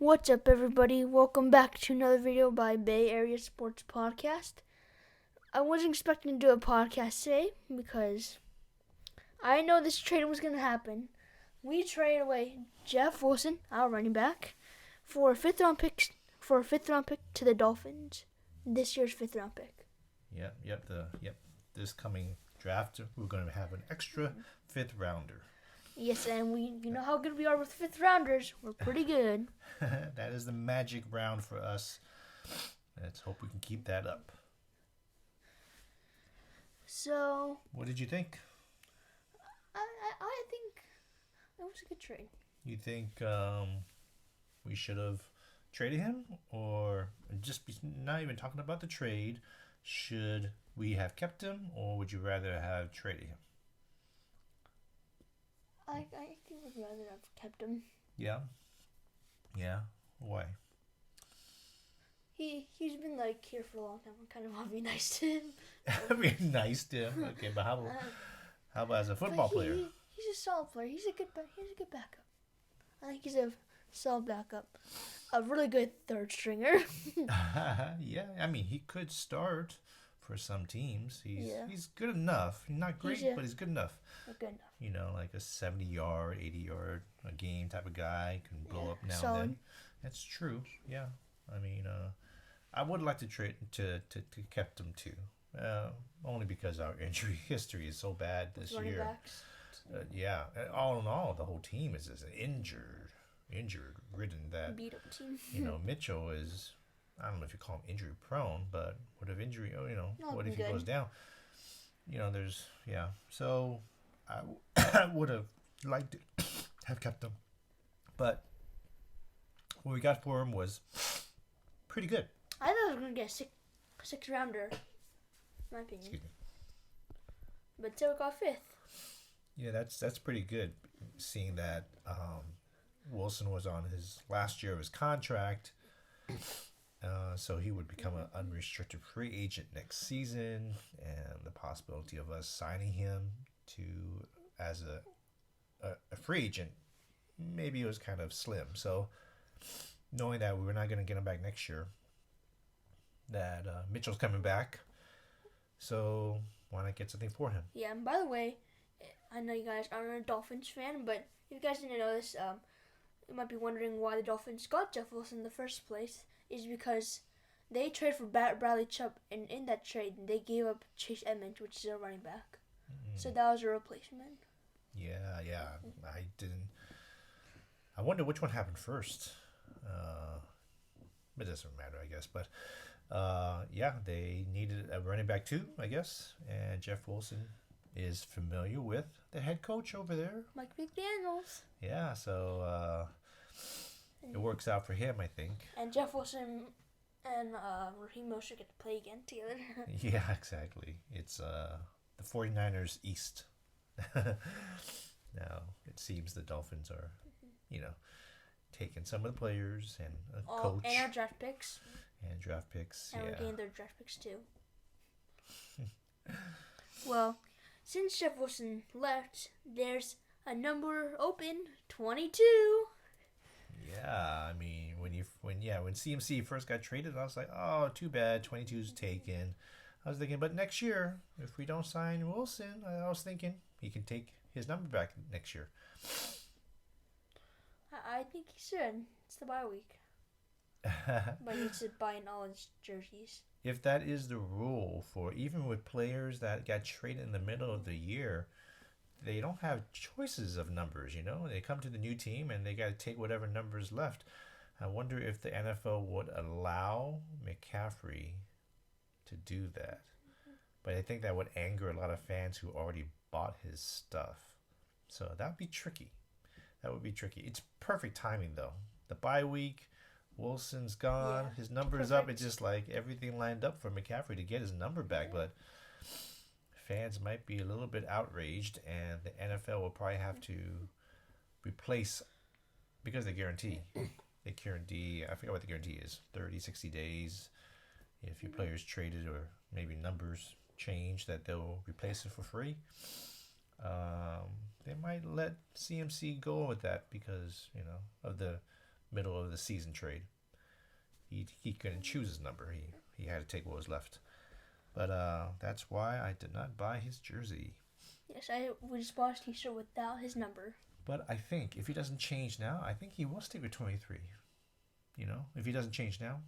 What's up, everybody? Welcome back to another video by Bay Area Sports Podcast. I wasn't expecting to do a podcast today because I know this trade was going to happen. We traded away Jeff Wilson, our running back, for a fifth round pick to the Dolphins. This year's fifth round pick. Yep. This coming draft, we're going to have an extra fifth rounder. Yes, and you know how good we are with fifth rounders. We're pretty good. That is the magic round for us. Let's hope we can keep that up. So, what did you think? I think it was a good trade. You think we should have traded him, or not even talking about the trade? Should we have kept him, or would you rather have traded him? I think I'd rather have kept him. Yeah. Why? He's been here for a long time. I kind of want to be nice to him. Be nice to him. Okay, but how about as a football player? He's a solid player. He's a good backup. I think he's a solid backup. A really good third stringer. Yeah, I mean he could start for some teams. He's good enough. He's not great, but he's good enough. Good enough. You know, like a 70-yard, 80-yard a game type of guy, can blow up now solid. and then. That's true. Yeah. I mean, I would like to trade to kept him too. Only because our injury history is so bad this year. Yeah. All in all, the whole team is just injured ridden. That beat up team. Mitchell is, I don't know if you call him injury prone, but what if injury? What if he good. goes down? So I would have liked to have kept him, but what we got for him was pretty good. I thought I was going to get a six rounder, in my opinion. Excuse me. But still we got fifth. Yeah, that's pretty good, seeing that Wilson was on his last year of his contract, so he would become an unrestricted free agent next season, and the possibility of us signing him as a free agent, maybe it was kind of slim. So knowing that we were not going to get him back next year, that Mitchell's coming back, so why not get something for him? Yeah, and by the way, I know you guys aren't a Dolphins fan, but if you guys didn't know this, you might be wondering why the Dolphins got Jeff Wilson in the first place. Is because they traded for Bradley Chubb, and in that trade, they gave up Chase Edmonds, which is a running back. So that was a replacement. Yeah. I wonder which one happened first. It doesn't matter, I guess. But they needed a running back too, I guess. And Jeff Wilson is familiar with the head coach over there, Mike McDaniels. Yeah, so it works out for him, I think. And Jeff Wilson and Raheem Mostert get to play again together. Yeah, exactly. It's the 49ers East. Now, it seems the Dolphins are, taking some of the players and a coach. And our draft picks. And draft picks, and we're getting their draft picks too. Well, since Jeff Wilson left, there's a number open, 22. Yeah, I mean, when CMC first got traded, I was like, oh, too bad, 22's taken. I was thinking, but next year, if we don't sign Wilson, I was thinking he can take his number back next year. I think he should. It's the bye week. But he needs to buy in all his jerseys. If that is the rule for even with players that got traded in the middle of the year, they don't have choices of numbers, They come to the new team and they got to take whatever numbers left. I wonder if the NFL would allow McCaffrey to do that. But I think that would anger a lot of fans who already bought his stuff. So that would be tricky. It's perfect timing, though. The bye week, Wilson's gone, his number's up. It's just like everything lined up for McCaffrey to get his number back. But fans might be a little bit outraged, and the NFL will probably have to replace, because they guarantee, I forget what the guarantee is, 30, 60 days. If your player's traded or maybe numbers change, that they'll replace it for free. They might let CMC go with that because, of the middle of the season trade. He couldn't choose his number. He had to take what was left. But that's why I did not buy his jersey. Yes, we just bought a T-shirt without his number. But I think if he doesn't change now, I think he will stick with 23. You know, if he doesn't change now,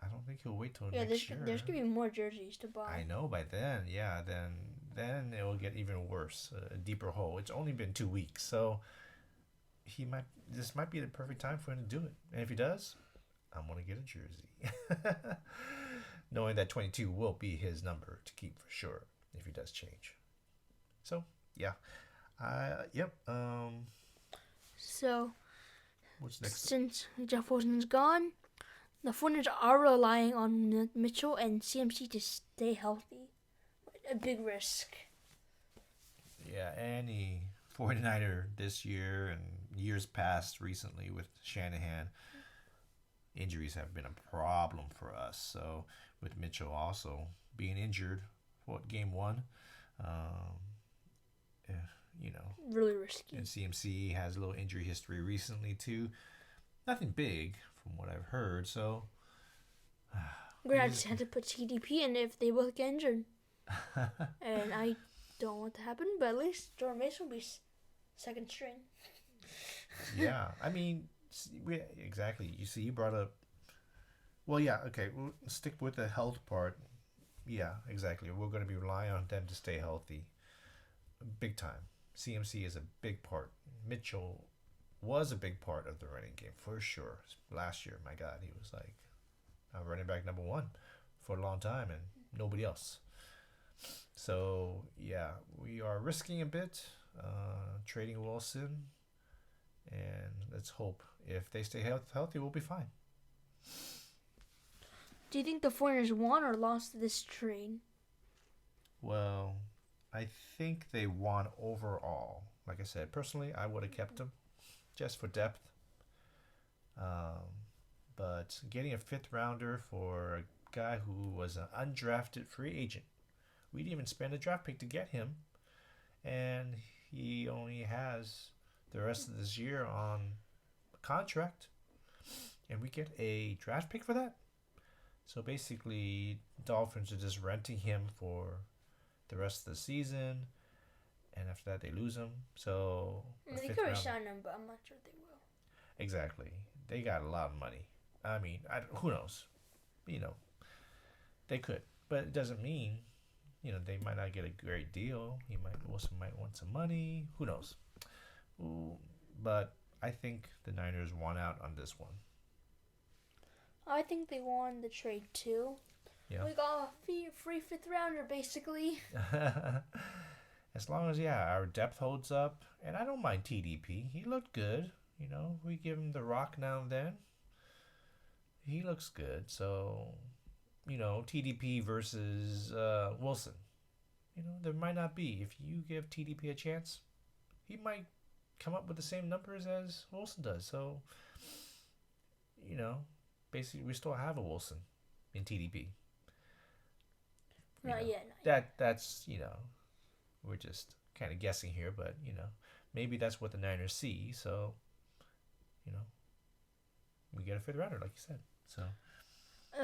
I don't think he'll wait till next year. There's gonna be more jerseys to buy. I know by then, yeah, then it will get even worse, a deeper hole. It's only been 2 weeks, so this might be the perfect time for him to do it. And if he does, I'm gonna get a jersey, knowing that 22 will be his number to keep for sure if he does change. So yeah, yep. So What's next? since Jeff Wilson's gone, the 49ers are relying on Mitchell and CMC to stay healthy. A big risk. Yeah, any 49er this year and years past recently with Shanahan, injuries have been a problem for us. So with Mitchell also being injured, game one, Really risky. and CMC has a little injury history recently too. Nothing big from what I've heard. So We're gonna just have to put TDP in if they both get injured. And I don't want that to happen, but at least Jordan Mason will be second string. yeah, I mean, exactly. You see, you brought up. Well, yeah, okay. We'll stick with the health part. Yeah, exactly. We're going to be relying on them to stay healthy, big time. CMC is a big part. Mitchell was a big part of the running game for sure. Last year, my God, he was like running back number one for a long time, and nobody else. So yeah, we are risking a bit, trading Wilson, and let's hope if they stay healthy, we'll be fine. Do you think the 49ers won or lost this trade? Well, I think they won overall. Like I said, personally, I would have kept him just for depth. But getting a fifth rounder for a guy who was an undrafted free agent, we didn't even spend a draft pick to get him, and he only has the rest of this year on a contract, and we get a draft pick for that. So basically, Dolphins are just renting him for the rest of the season, and after that they lose him. So They could have signed him, but I'm not sure they will. Exactly, they got a lot of money. I mean, who knows? They could, but it doesn't mean, they might not get a great deal. Wilson might want some money. Who knows? Ooh, but I think the Niners won out on this one. I think they won the trade too. Yeah. We got a free fifth rounder basically. As long as our depth holds up, and I don't mind TDP. He looked good. We give him the rock now and then. He looks good. So, TDP versus Wilson. There might not be. If you give TDP a chance, he might come up with the same numbers as Wilson does. So, basically we still have a Wilson in TDP. Not yet. That's we're just kind of guessing here, but maybe that's what the Niners see. So, we get a fifth rounder, like you said. So.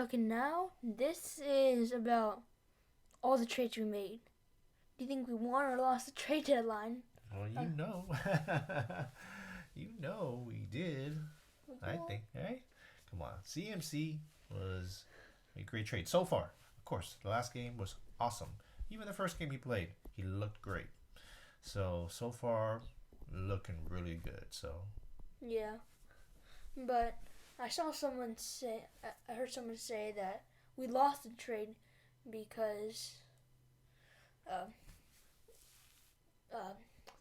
Okay, now this is about all the trades we made. Do you think we won or lost the trade deadline? Well, we did. I think, right? Come on, CMC was a great trade so far. Of course, the last game was awesome. Even the first game he played, he looked great. So far, looking really good. So. Yeah, but I heard someone say that we lost the trade because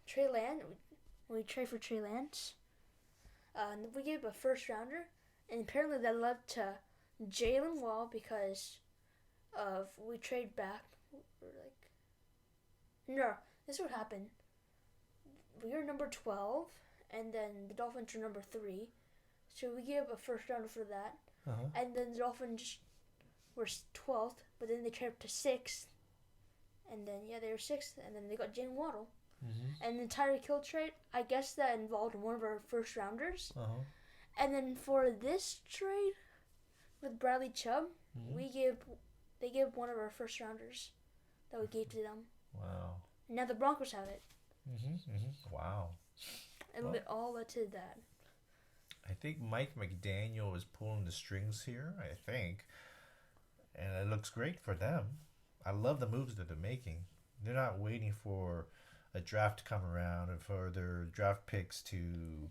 Trey Lance. We trade for Trey Lance. We gave a first rounder, and apparently that led to Jalen Wall because we trade back. No, this is what happened. We were number 12, and then the Dolphins were number 3. So we gave a first rounder for that. Uh-huh. And then the Dolphins were 12th, but then they traded up to 6th. And then, they were 6th, and then they got Jalen Waddle. Mm-hmm. And the Tyreek Hill trade, I guess that involved one of our first rounders. Uh-huh. And then for this trade with Bradley Chubb, they gave one of our first rounders that we gave to them. Wow. And now the Broncos have it. Wow. And it all led to that. I think Mike McDaniel is pulling the strings here, I think. And it looks great for them. I love the moves that they're making. They're not waiting for a draft to come around and for their draft picks to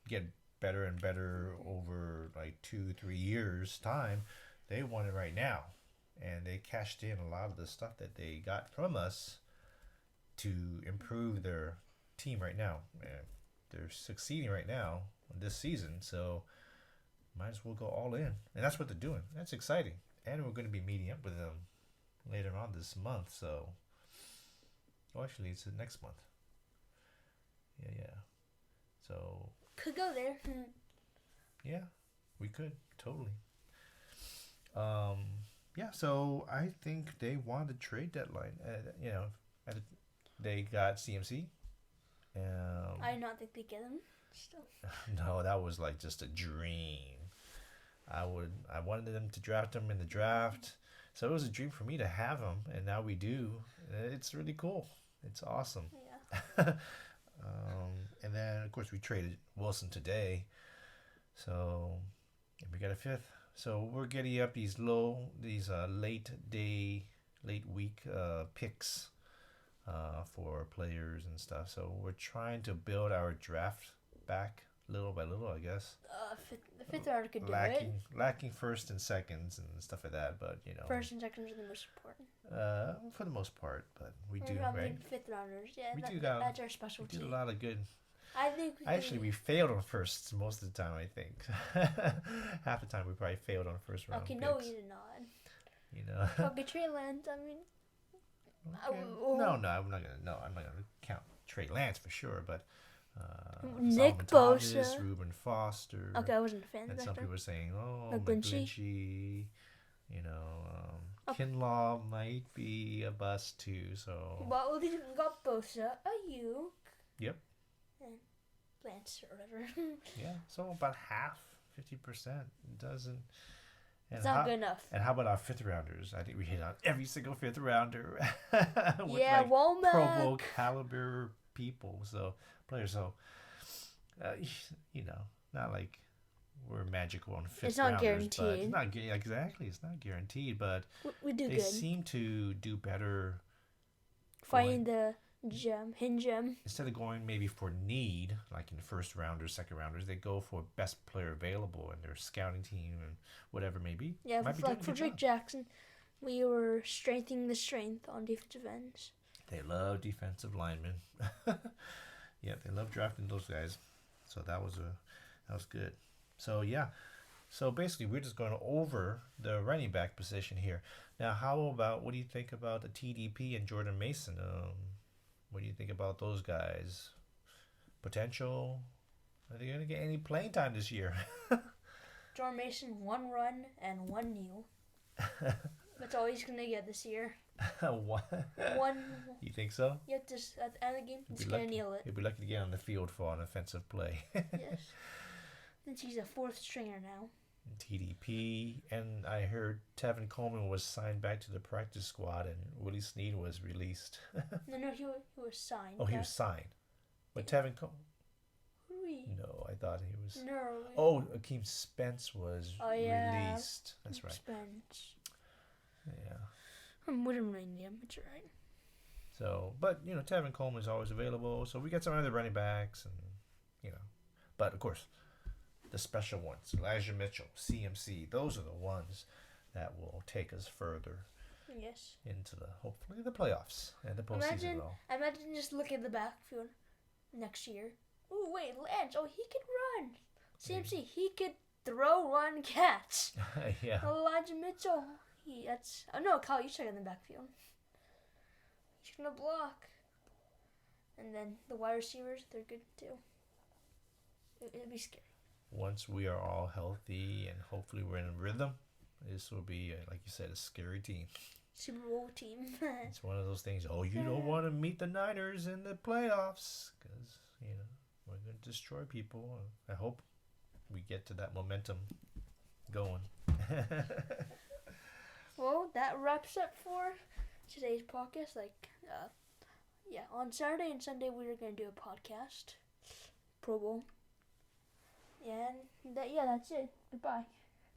get better and better over like 2-3 years time. They want it right now. And they cashed in a lot of the stuff that they got from us to improve their team right now. And they're succeeding right now this season, so might as well go all in. And that's what they're doing. That's exciting. And we're going to be meeting up with them later on this month, so actually it's next month. Yeah. So could go there. Yeah, we could totally. Yeah, so I think they won the trade deadline. They got CMC. I do not think they get him still. No, that was like just a dream. I wanted them to draft him in the draft, so it was a dream for me to have him, and now we do. It's really cool. It's awesome. Yeah. And then of course we traded Wilson today, so and we got a fifth. So we're getting up these late week picks for players and stuff. So we're trying to build our draft back little by little, I guess. The fifth round could do it. Lacking first and seconds and stuff like that, but first and seconds are the most important. For the most part, but we do, I mean, right? Fifth rounders, yeah. That's our specialty. We did a lot of good. I think we failed on firsts most of the time. I think half the time we probably failed on first round. Okay, picks. no, we did not. Okay, Trey Lance. I mean, okay. No, I'm not gonna count Trey Lance for sure, but Nick Solomon Bosa, Thomas, Reuben Foster. Okay, I wasn't a fan. And some people were saying, McGlinchey. Kinlaw might be a bust too. So. Well, we got Bosa, Ayuk. Yep. And Lance or whatever. Yeah, so about half, 50% doesn't. And it's not good enough. And how about our fifth rounders? I think we hit on every single fifth rounder. With Womack. Pro Bowl caliber people, players. So, not like we're magical on fifth rounders. It's not guaranteed. But it's not exactly. It's not guaranteed, but we do they good. seem to do better. Finding the hidden gem. Instead of going maybe for need, like in first rounders, second rounders, they go for best player available in their scouting team and whatever it may be. Yeah, like for Drake Jackson, we were strengthening the strength on defensive ends. They love defensive linemen. Yeah, they love drafting those guys. So that was good. So yeah. So basically we're just going over the running back position here. Now what do you think about the TDP and Jordan Mason? What do you think about those guys? Potential? Are they going to get any playing time this year? Jordan Mason, 1 run and 1 kneel. That's all he's going to get this year. What? 1. You think so? Yeah, just at the end of the game, he's going to kneel it. He'll be lucky to get on the field for an offensive play. Yes. Since he's a 4th stringer now. TDP, and I heard Tevin Coleman was signed back to the practice squad, and Willie Snead was released. No, he was signed. Oh, he was signed. But Tevin Coleman. No, I thought he was. No. Oh, Akeem Spence was released. That's right. Spence. Yeah. I wouldn't really need him. It's alright. So, but Tevin Coleman is always available. So we got some other running backs, and but of course, the special ones, Elijah Mitchell, CMC, those are the ones that will take us further. Yes. Into hopefully the playoffs and the postseason. Imagine just look at the backfield next year. Oh wait, Lance. Oh, he could run. CMC, he could throw, run, catch. Yeah. Elijah Mitchell. No, Kyle Juszczyk in the backfield. He's gonna block. And then the wide receivers, they're good too. It'll be scary. Once we are all healthy and hopefully we're in a rhythm, this will be, like you said, a scary team. Super Bowl team. It's one of those things. Oh, you don't want to meet the Niners in the playoffs because we're going to destroy people. I hope we get to that momentum going. Well, that wraps up for today's podcast. On Saturday and Sunday we are going to do a podcast. Pro Bowl. And that's it. Goodbye.